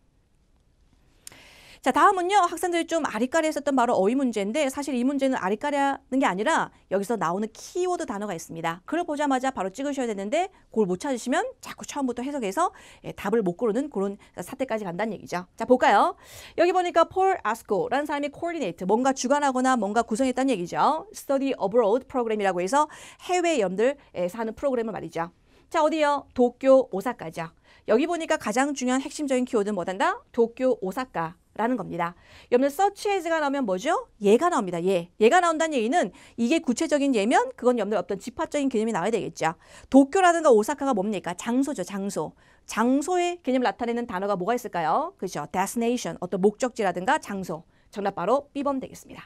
자, 다음은요. 학생들이 좀 아리까리 했었던 바로 어휘 문제인데 사실 이 문제는 아리까리하는 게 아니라 여기서 나오는 키워드 단어가 있습니다. 그걸 보자마자 바로 찍으셔야 되는데 그걸 못 찾으시면 자꾸 처음부터 해석해서 답을 못 고르는 그런 사태까지 간다는 얘기죠. 자, 볼까요? 여기 보니까 폴 아스코라는 사람이 코디네이트, 뭔가 주관하거나 뭔가 구성했다는 얘기죠. Study Abroad 프로그램이라고 해서 해외 연들에서 하는 프로그램을 말이죠. 자, 어디요? 도쿄, 오사카죠. 여기 보니까 가장 중요한 핵심적인 키워드는 뭐단다? 도쿄, 오사카. 라는 겁니다. 여러분들 search as가 나오면 뭐죠? 얘가 나옵니다. 얘가 나온다는 얘기는 이게 구체적인 예면 그건 여러분들 어떤 집합적인 개념이 나와야 되겠죠. 도쿄라든가 오사카가 뭡니까? 장소죠. 장소. 장소의 개념을 나타내는 단어가 뭐가 있을까요? 그렇죠. destination, 어떤 목적지라든가 장소. 정답 바로 B번 되겠습니다.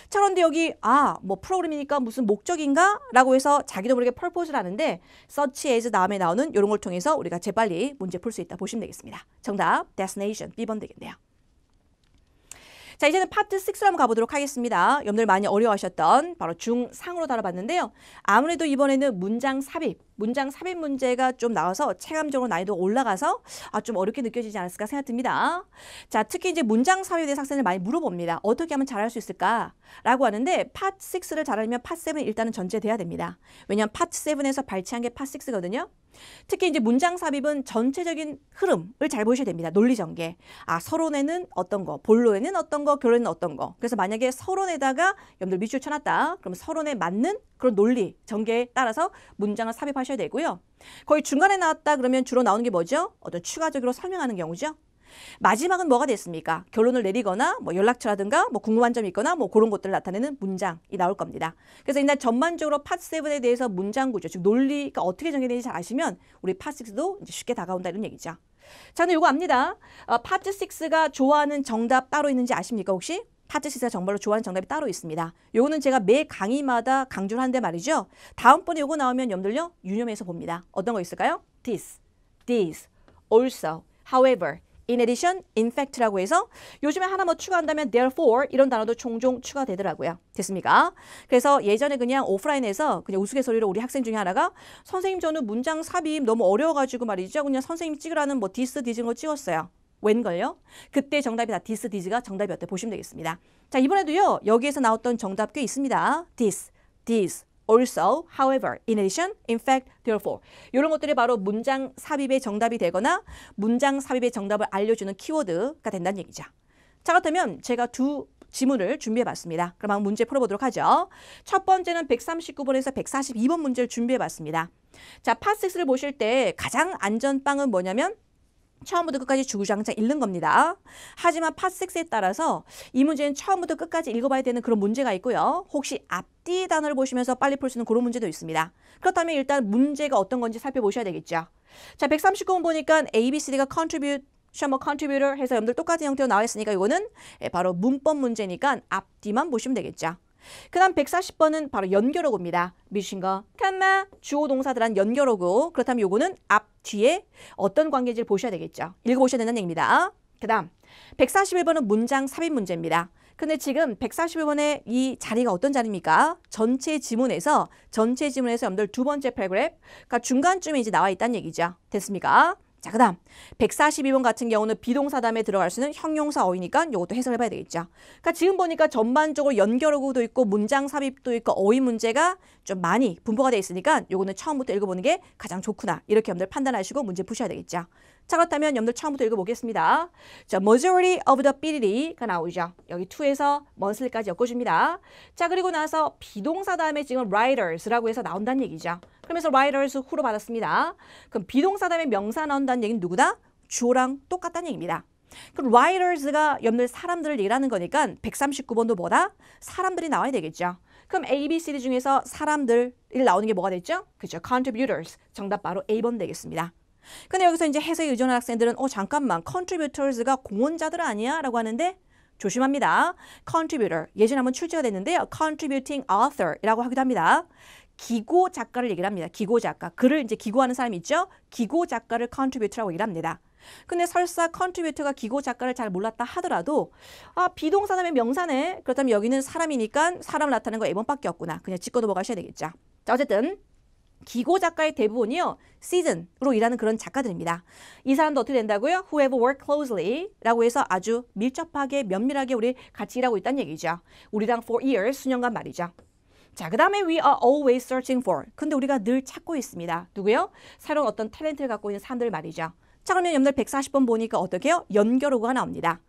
자, 그런데 여기 뭐 프로그램이니까 무슨 목적인가? 라고 해서 자기도 모르게 purpose를 하는데 search as 다음에 나오는 이런 걸 통해서 우리가 재빨리 문제 풀 수 있다 보시면 되겠습니다. 정답 destination B번 되겠네요. 자, 이제는 파트 6로 한번 가보도록 하겠습니다. 여러분들 많이 어려워하셨던 바로 중상으로 다뤄봤는데요. 아무래도 이번에는 문장 삽입 문제가 좀 나와서 체감적으로 난이도가 올라가서 좀 어렵게 느껴지지 않았을까 생각됩니다. 자, 특히 이제 문장 삽입에 대해서 학생들 많이 물어봅니다. 어떻게 하면 잘할 수 있을까? 라고 하는데 파트 6를 잘하려면 파트 7은 일단은 전제돼야 됩니다. 왜냐하면 파트 7에서 발췌한 게 파트 6거든요. 특히 이제 문장 삽입은 전체적인 흐름을 잘 보셔야 됩니다. 논리 전개. 서론에는 어떤 거, 본론에는 어떤 거, 결론에는 어떤 거. 그래서 만약에 서론에다가 여러분들 밑줄 쳐놨다. 그럼 서론에 맞는 그런 논리 전개에 따라서 문장을 삽입하셔야 되고요. 거의 중간에 나왔다 그러면 주로 나오는 게 뭐죠? 어떤 추가적으로 설명하는 경우죠. 마지막은 뭐가 됐습니까? 결론을 내리거나 뭐 연락처라든가 뭐 궁금한 점이 있거나 뭐 그런 것들을 나타내는 문장이 나올 겁니다. 그래서 일단 전반적으로 파트 7에 대해서 문장 구조, 즉 논리가 어떻게 전개되는지 잘 아시면 우리 파트 6도 이제 쉽게 다가온다 이런 얘기죠. 자, 근데 이거 압니다. 파트 6가 좋아하는 정답 따로 있는지 아십니까 혹시? 파트 6가 정말로 좋아하는 정답이 따로 있습니다. 요거는 제가 매 강의마다 강조를 하는데 말이죠. 다음번에 요거 나오면 여러분들요 유념해서 봅니다. 어떤 거 있을까요? This, also, however, in addition, in fact라고 해서 요즘에 하나 뭐 추가한다면 therefore 이런 단어도 종종 추가되더라고요. 됐습니까? 그래서 예전에 그냥 오프라인에서 그냥 우스갯소리로 우리 학생 중에 하나가 선생님 저는 문장 삽입 너무 어려워가지고 말이죠. 그냥 선생님 찍으라는 뭐 this, this인 거 찍었어요. 웬걸요? 그때 정답이 다 this, this가 정답이었대 보시면 되겠습니다. 자, 이번에도요. 여기에서 나왔던 정답 꽤 있습니다. this, also, however, in addition, in fact, therefore. 이런 것들이 바로 문장 삽입의 정답이 되거나 문장 삽입의 정답을 알려주는 키워드가 된다는 얘기죠. 자, 그렇다면 제가 두 지문을 준비해봤습니다. 그럼 한번 문제 풀어보도록 하죠. 첫 번째는 139번에서 142번 문제를 준비해봤습니다. 자, 파트 6를 보실 때 가장 안전빵은 뭐냐면 처음부터 끝까지 주구장창 읽는 겁니다. 하지만 파트 6에 따라서 이 문제는 처음부터 끝까지 읽어봐야 되는 그런 문제가 있고요. 혹시 앞뒤 단어를 보시면서 빨리 풀 수 있는 그런 문제도 있습니다. 그렇다면 일단 문제가 어떤 건지 살펴보셔야 되겠죠. 자, 139번 보니까 A, B, C, D가 contributor 해서 여러분들 똑같은 형태로 나와 있으니까 이거는 바로 문법 문제니까 앞뒤만 보시면 되겠죠. 그 다음 140번은 바로 연결어구입니다. 미친거, 칸마, 주어 동사들한 연결어구. 그렇다면 요거는 앞, 뒤에 어떤 관계인지를 보셔야 되겠죠. 읽어보셔야 된다는 얘기입니다. 그 다음 141번은 문장 삽입 문제입니다. 근데 지금 141번의 이 자리가 어떤 자리입니까? 전체 지문에서 여러분들 두 번째 패러그래프, 그러니까 중간쯤에 이제 나와 있다는 얘기죠. 됐습니까? 자, 그 다음 142번 같은 경우는 비동사 다음에 들어갈 수 있는 형용사 어휘니까 이것도 해석을 해봐야 되겠죠. 그러니까 지금 보니까 전반적으로 연결어구도 있고 문장 삽입도 있고 어휘 문제가 좀 많이 분포가 돼 있으니까 이거는 처음부터 읽어보는 게 가장 좋구나. 이렇게 여러분들 판단하시고 문제 푸셔야 되겠죠. 자, 그렇다면 여러분들 처음부터 읽어보겠습니다. 자, majority of the ability가 나오죠. 여기 to에서 monthly까지 엮어줍니다. 자, 그리고 나서 비동사 다음에 지금 writers라고 해서 나온다는 얘기죠. 그러면서 writers who로 받았습니다. 그럼 비동사 다음에 명사 나온다는 얘기는 누구다? 주어랑 똑같다는 얘기입니다. 그럼 writers가 여러분들 사람들을 얘기하는 거니까 139번도 뭐다? 사람들이 나와야 되겠죠. 그럼 A, B, C, D 중에서 사람들이 나오는 게 뭐가 됐죠? 그렇죠. contributors. 정답 바로 A번 되겠습니다. 근데 여기서 이제 해석에 의존한 학생들은 잠깐만 contributors가 공헌자들 아니야? 라고 하는데 조심합니다. contributor. 예전에 한번 출제가 됐는데요. contributing author이라고 하기도 합니다. 기고 작가를 얘기를 합니다. 기고 작가. 글을 이제 기고하는 사람이 있죠? 기고 작가를 contributor라고 얘기를 합니다. 근데 설사 contributor가 기고 작가를 잘 몰랐다 하더라도 비동사 다음에 명사네. 그렇다면 여기는 사람이니까 사람을 나타내는 거 A번밖에 없구나. 그냥 짚고 넘어가셔야 되겠죠. 자, 어쨌든 기고 작가의 대부분이요. season으로 일하는 그런 작가들입니다. 이 사람도 어떻게 된다고요? Who have worked closely 라고 해서 아주 밀접하게 면밀하게 우리 같이 일하고 있다는 얘기죠. 우리랑 for years 수년간 말이죠. 자, 그 다음에 we are always searching for. 근데 우리가 늘 찾고 있습니다. 누구요? 새로운 어떤 탤런트를 갖고 있는 사람들 말이죠. 자, 그러면 여러분들 140번 보니까 어떻게 해요? 연결어구가 나옵니다.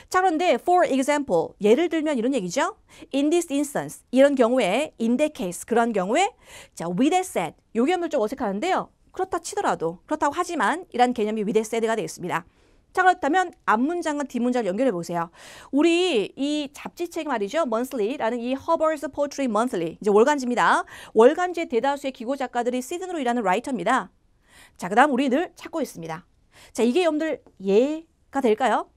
자, 그런데 for example, 예를 들면 이런 얘기죠. In this instance, 이런 경우에, in that case, 그런 경우에 자, with that said, 요게 여러분들 좀 어색하는데요. 그렇다 치더라도, 그렇다고 하지만 이란 개념이 with that said가 되겠습니다. 자, 그렇다면 앞문장과 뒷문장을 연결해 보세요. 우리 이 잡지책 말이죠. monthly라는 이 Hubbard's Poetry Monthly, 이제 월간지입니다. 월간지의 대다수의 기고 작가들이 시즌으로 일하는 라이터입니다. 자, 그 다음 우리 늘 찾고 있습니다. 자, 이게 여러분들 예가 될까요?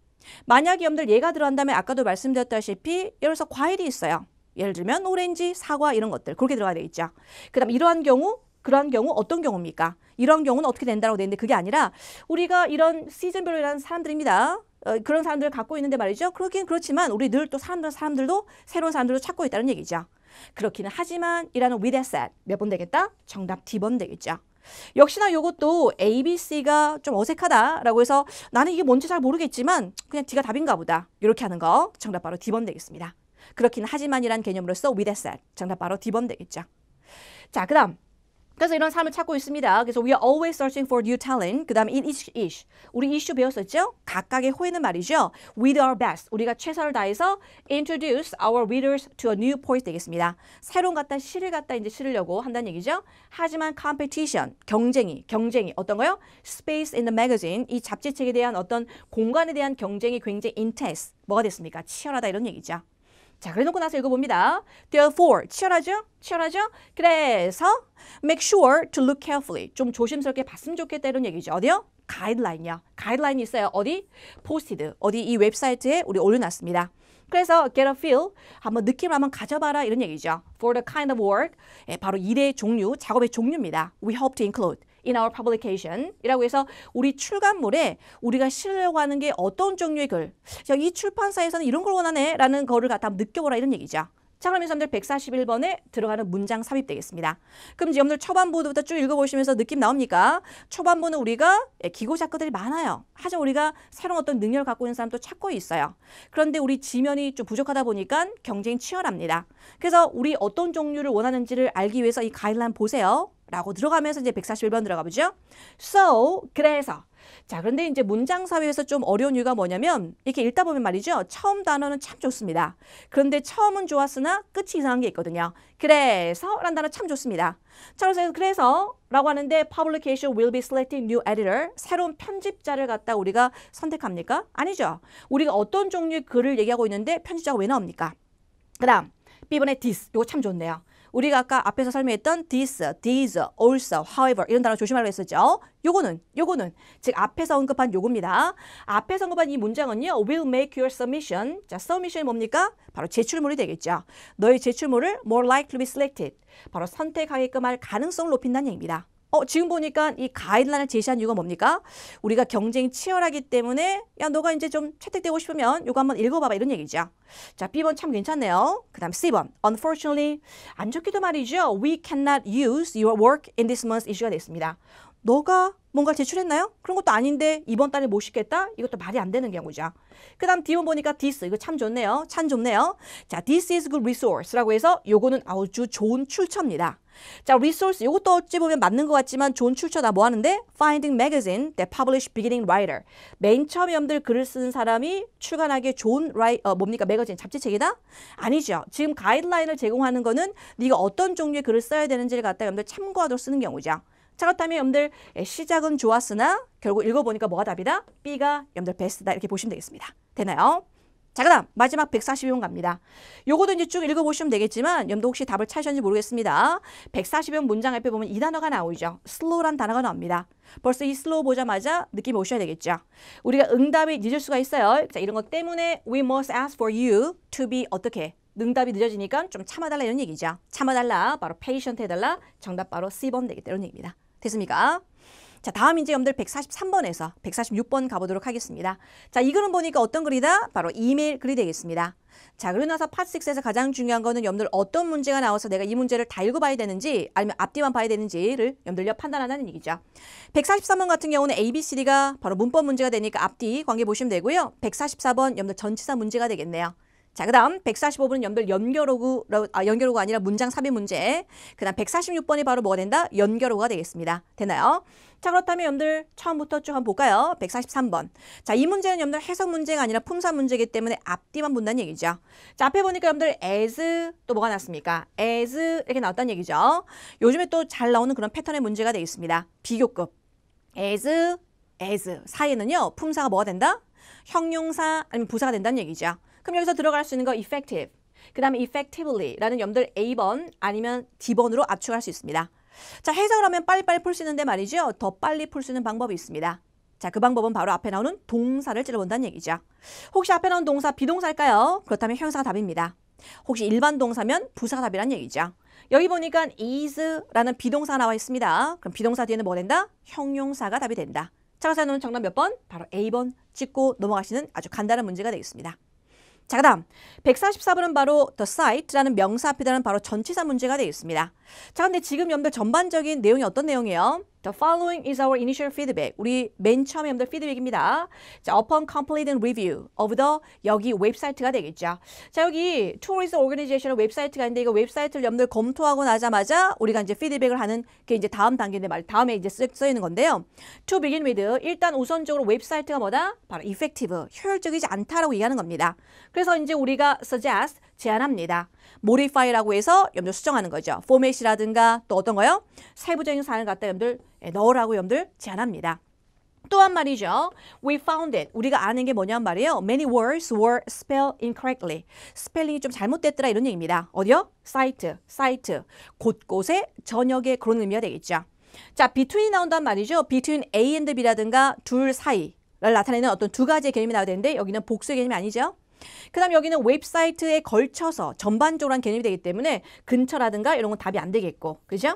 만약에 여러분들 예가 들어간다면 아까도 말씀드렸다시피 예를 들어서 과일이 있어요. 예를 들면 오렌지, 사과 이런 것들 그렇게 들어가야 되겠죠. 그 다음 이러한 경우, 그러한 경우 어떤 경우입니까? 이런 경우는 어떻게 된다고 되어 있는데 그게 아니라 우리가 이런 시즌별로 일하는 사람들입니다. 그런 사람들을 갖고 있는데 말이죠. 그렇긴 그렇지만 우리 늘 또 사람들도 새로운 사람들도 찾고 있다는 얘기죠. 그렇기는 하지만 이라는 with that said 몇 번 되겠다? 정답 D번 되겠죠. 역시나 이것도 ABC가 좀 어색하다라고 해서 나는 이게 뭔지 잘 모르겠지만 그냥 D가 답인가 보다. 이렇게 하는 거 정답 바로 D번 되겠습니다. 그렇긴 하지만이라는 개념으로서 with that said 정답 바로 D번 되겠죠. 자, 그 다음 그래서 이런 사람을 찾고 있습니다. 그래서 we are always searching for new talent. 그 다음에 in each ish. 우리 이슈 배웠었죠? 각각의 호에는 말이죠. with our best. 우리가 최선을 다해서 introduce our readers to a new poet 되겠습니다. 새로운 시를 갖다 이제 실으려고 한다는 얘기죠. 하지만 competition, 경쟁이 어떤 거요? space in the magazine. 이 잡지책에 대한 어떤 공간에 대한 경쟁이 굉장히 intense. 뭐가 됐습니까? 치열하다 이런 얘기죠. 자, 그래놓고 나서 읽어봅니다. Therefore, 치열하죠? 그래서 make sure to look carefully. 좀 조심스럽게 봤으면 좋겠다 이런 얘기죠. 어디요? 가이드라인이요. 가이드라인이 있어요. 어디? posted. 어디 이 웹사이트에 우리 올려놨습니다. 그래서 get a feel, 한번 느낌을 한번 가져봐라 이런 얘기죠. For the kind of work, 바로 일의 종류, 작업의 종류입니다. We hope to include in our publication 이라고 해서 우리 출간물에 우리가 실으려고 하는 게 어떤 종류의 글. 이 출판사에서는 이런 걸 원하네 라는 거를 갖다 느껴보라 이런 얘기죠. 자, 그럼 여러분들 141번에 들어가는 문장 삽입되겠습니다. 그럼 이제 여러분들 초반부부터 쭉 읽어보시면서 느낌 나옵니까? 초반부는 우리가 기고 작가들이 많아요. 하지만 우리가 새로운 어떤 능력을 갖고 있는 사람도 찾고 있어요. 그런데 우리 지면이 좀 부족하다 보니까 경쟁이 치열합니다. 그래서 우리 어떤 종류를 원하는지를 알기 위해서 이 가이드라인 보세요. 라고 들어가면서 이제 141번 들어가 보죠. So, 그래서. 자, 그런데 이제 문장 삽입에서 좀 어려운 이유가 뭐냐면 이렇게 읽다 보면 말이죠. 처음 단어는 참 좋습니다. 그런데 처음은 좋았으나 끝이 이상한 게 있거든요. 그래서 라는 단어 참 좋습니다. 자, 그래서 라고 하는데 publication will be selecting new editor. 새로운 편집자를 갖다 우리가 선택합니까? 아니죠. 우리가 어떤 종류의 글을 얘기하고 있는데 편집자가 왜 나옵니까? 그 다음 B번에 this. 이거 참 좋네요. 우리가 아까 앞에서 설명했던 this, these, also, however 이런 단어 조심하라고 했었죠. 요거는 즉 앞에서 언급한 요겁니다. 앞에서 언급한 이 문장은요. will make your submission. 자, submission이 뭡니까? 바로 제출물이 되겠죠. 너의 제출물을 more likely to be selected. 바로 선택하게끔 할 가능성을 높인다는 얘기입니다. 지금 보니까 이 가이드라인을 제시한 이유가 뭡니까? 우리가 경쟁이 치열하기 때문에 야 너가 이제 좀 채택되고 싶으면 이거 한번 읽어봐봐 이런 얘기죠. 자, B번 참 괜찮네요. 그 다음 C번 Unfortunately 안 좋게도 말이죠. We cannot use your work in this month's issue가 됐습니다. 너가 뭔가 제출했나요? 그런 것도 아닌데 이번 달에 못 싣겠다? 이것도 말이 안 되는 경우죠. 그 다음 D번 보니까 this 이거 참 좋네요. 참 좋네요. 자, this is good resource라고 해서 요거는 아주 좋은 출처입니다. 자, resource 이것도 어찌 보면 맞는 것 같지만 좋은 출처다. 뭐 하는데? Finding magazine that publish beginning writer. 맨 처음 여러분들 글을 쓰는 사람이 출간하기에 좋은 뭡니까? 매거진 잡지책이다? 아니죠. 지금 가이드라인을 제공하는 거는 네가 어떤 종류의 글을 써야 되는지를 갖다 여러분들 참고하도록 쓰는 경우죠. 자, 그렇다면 여러분들 시작은 좋았으나 결국 읽어보니까 뭐가 답이다? B가 여러분들 베스트다 이렇게 보시면 되겠습니다. 되나요? 자, 그 다음 마지막 142번 갑니다. 요거도 이제 쭉 읽어보시면 되겠지만 여러분들 혹시 답을 찾으셨는지 모르겠습니다. 142번 문장 앞에 보면 이 단어가 나오죠. slow란 단어가 나옵니다. 벌써 이 slow 보자마자 느낌이 오셔야 되겠죠. 우리가 응답이 늦을 수가 있어요. 자, 이런 것 때문에 we must ask for you to be 어떻게? 응답이 늦어지니까 좀 참아달라 이런 얘기죠. 참아달라. 바로 patient 해달라. 정답 바로 C번 되겠다 이런 얘기입니다. 됐습니까? 자, 다음 이제 여러분들 143번에서 146번 가보도록 하겠습니다. 자, 이 글은 보니까 어떤 글이다? 바로 이메일 글이 되겠습니다. 자, 그러고 나서 파트 6에서 가장 중요한 거는 여러분들 어떤 문제가 나와서 내가 이 문제를 다 읽어봐야 되는지 아니면 앞뒤만 봐야 되는지를 여러분들 판단하는 얘기죠. 143번 같은 경우는 A, B, C, D가 바로 문법 문제가 되니까 앞뒤 관계 보시면 되고요. 144번 여러분들 전치사 문제가 되겠네요. 자, 그 다음 145번은 여러분들 연결어구가 아니라 문장 삽입 문제. 그 다음 146번이 바로 뭐가 된다? 연결어구가 되겠습니다. 되나요? 자, 그렇다면 여러분들 처음부터 쭉 한번 볼까요? 143번. 자, 이 문제는 여러분들 해석 문제가 아니라 품사 문제이기 때문에 앞뒤만 본다는 얘기죠. 자, 앞에 보니까 여러분들 as 또 뭐가 났습니까? as 이렇게 나왔다는 얘기죠. 요즘에 또 잘 나오는 그런 패턴의 문제가 되겠습니다. 비교급. as 사이에는요, 품사가 뭐가 된다? 형용사 아니면 부사가 된다는 얘기죠. 그럼 여기서 들어갈 수 있는 거 effective, 그 다음에 effectively라는 여러분들 A번 아니면 D번으로 압축할 수 있습니다. 자, 해석을 하면 빨리빨리 풀 수 있는데 말이죠. 더 빨리 풀 수 있는 방법이 있습니다. 자, 그 방법은 바로 앞에 나오는 동사를 찔러본다는 얘기죠. 혹시 앞에 나오는 동사 비동사일까요? 그렇다면 형용사가 답입니다. 혹시 일반 동사면 부사가 답이라는 얘기죠. 여기 보니까 is라는 비동사가 나와 있습니다. 그럼 비동사 뒤에는 뭐가 된다? 형용사가 답이 된다. 자, 그래서 정답 몇 번? 바로 A번 찍고 넘어가시는 아주 간단한 문제가 되겠습니다. 자, 그 다음 144번은 바로 the site라는 명사 앞에 달하는 바로 전치사 문제가 되겠습니다. 자, 근데 지금 여러분들 전반적인 내용이 어떤 내용이에요? The following is our initial feedback. 우리 맨 처음에 여러분들 피드백입니다. 자, upon complete review of the 여기 웹사이트가 되겠죠. 자, 여기 Tourist Organization 웹사이트가 있는데 이거 웹사이트를 여러분들 검토하고 나자마자 우리가 이제 피드백을 하는 게 이제 다음 단계인데 다음에 이제 써 있는 건데요. To begin with, 일단 우선적으로 웹사이트가 뭐다? 바로 effective, 효율적이지 않다라고 얘기하는 겁니다. 그래서 이제 우리가 suggest, 제안합니다. modify라고 해서 여러분들 수정하는 거죠. 포맷이라든가 또 어떤 거요? 세부적인 사항을 갖다 여러분들 넣으라고 여러분들 제안합니다. 또한 말이죠. We found it. 우리가 아는 게 뭐냐면 말이에요. Many words were spelled incorrectly. 스펠링이 좀 잘못됐더라 이런 얘기입니다. 어디요? 사이트. 곳곳에 저녁에 그런 의미가 되겠죠. 자, between이 나온단 말이죠. between A and B라든가 둘 사이를 나타내는 어떤 두 가지의 개념이 나와야 되는데 여기는 복수의 개념이 아니죠. 그 다음 여기는 웹사이트에 걸쳐서 전반적으로 한 개념이 되기 때문에 근처라든가 이런 건 답이 안 되겠고, 그죠?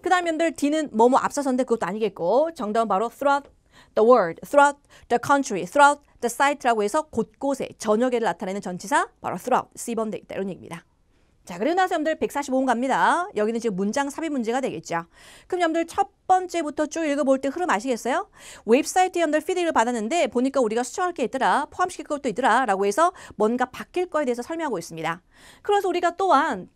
그 다음 여러분들 D는 뭐뭐 앞서서인데 그것도 아니겠고, 정답은 바로 throughout the world, throughout the country, throughout the site라고 해서 곳곳에 저녁에를 나타내는 전치사 바로 throughout, C번 되겠다 이런 얘기입니다. 자, 그리고 나서 여러분들 145번 갑니다. 여기는 지금 문장 삽입 문제가 되겠죠. 그럼 여러분들 첫 번째부터 쭉 읽어볼 때 흐름 아시겠어요? 웹사이트에 여러분들 피드백을 받았는데 보니까 우리가 수정할 게 있더라, 포함시킬 것도 있더라 라고 해서 뭔가 바뀔 거에 대해서 설명하고 있습니다. 그래서 우리가 또한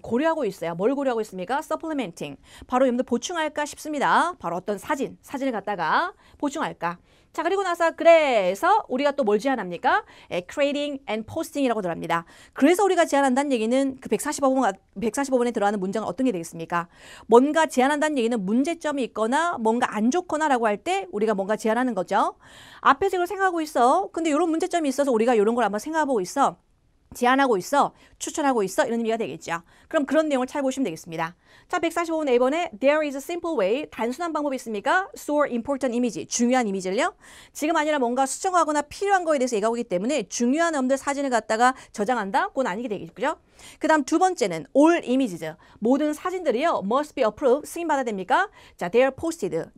고려하고 있어요. 뭘 고려하고 있습니까? supplementing. 바로 여러분들 보충할까 싶습니다. 바로 어떤 사진을 갖다가 보충할까. 자, 그리고 나서 그래서 우리가 또 뭘 제안합니까? creating and posting이라고 들어갑니다. 그래서 우리가 제안한다는 얘기는 그 145번에 들어가는 문장은 어떤 게 되겠습니까? 뭔가 제안한다는 얘기는 문제점이 있거나 뭔가 안 좋거나 라고 할 때 우리가 뭔가 제안하는 거죠. 앞에서 이걸 생각하고 있어. 근데 이런 문제점이 있어서 우리가 이런 걸 한번 생각해보고 있어. 제안하고 있어, 추천하고 있어 이런 의미가 되겠죠. 그럼 그런 내용을 잘 보시면 되겠습니다. 자, 145번 A번에 There is a simple way, 단순한 방법이 있습니까? Store important image, 중요한 이미지를요. 지금 아니라 뭔가 수정하거나 필요한 거에 대해서 얘기하고 있기 때문에 중요한 엄들 사진을 갖다가 저장한다? 그건 아니게 되겠죠. 그 다음 두 번째는 all images, 모든 사진들이요 must be approved, 승인받아야 됩니까? 자, they are posted,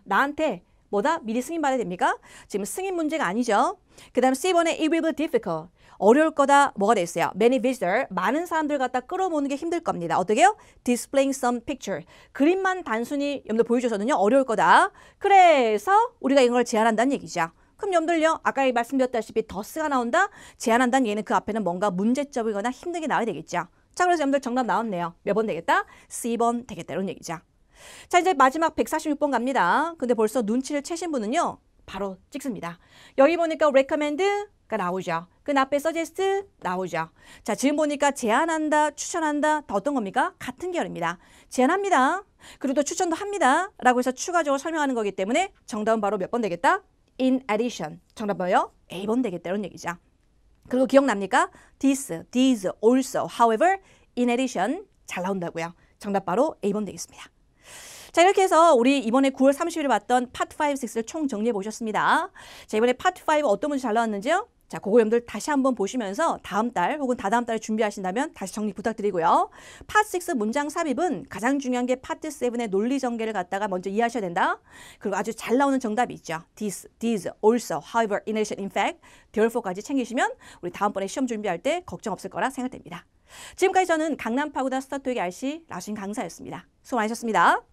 나한테 뭐다? 미리 승인받아야 됩니까? 지금 승인 문제가 아니죠. 그 다음 C번에 it will be difficult, 어려울 거다. 뭐가 됐어요? Many visitors, 많은 사람들 갖다 끌어모으는 게 힘들 겁니다. 어떻게요? Displaying some picture, 그림만 단순히 여러분들 보여줘서는요 어려울 거다. 그래서 우리가 이런 걸 제안한다는 얘기죠. 그럼 여러분들요 아까 말씀드렸다시피 더스가 나온다? 제안한다는 얘기는 그 앞에는 뭔가 문제점이거나 힘든 게 나와야 되겠죠. 자, 그래서 여러분들 정답 나왔네요. 몇 번 되겠다? C번 되겠다 이런 얘기죠. 자, 이제 마지막 146번 갑니다. 근데 벌써 눈치를 채신 분은요 바로 찍습니다. 여기 보니까 recommend가 나오죠. 그 앞에 suggest 나오죠. 자, 지금 보니까 제안한다, 추천한다 다 어떤 겁니까? 같은 계열입니다. 제안합니다. 그리고 또 추천도 합니다. 라고 해서 추가적으로 설명하는 거기 때문에 정답은 바로 몇 번 되겠다? In addition. 정답 뭐예요? A번 되겠다 이런 얘기죠. 그리고 기억납니까? This, these, also, however, in addition 잘 나온다고요. 정답 바로 A번 되겠습니다. 자, 이렇게 해서 우리 이번에 9월 30일에 봤던 파트 5, 6를 총 정리해 보셨습니다. 자, 이번에 파트 5 어떤 문제 잘 나왔는지요? 자, 그거 여러분들 다시 한번 보시면서 다음 달 혹은 다다음 달에 준비하신다면 다시 정리 부탁드리고요. 파트 6 문장 삽입은 가장 중요한 게 파트 7의 논리 전개를 갖다가 먼저 이해하셔야 된다. 그리고 아주 잘 나오는 정답이 있죠. This, also, however, in addition, in fact, therefore까지 챙기시면 우리 다음번에 시험 준비할 때 걱정 없을 거라 생각됩니다. 지금까지 저는 강남 파고다 스타트토익 RC 라수인 강사였습니다. 수고 많으셨습니다.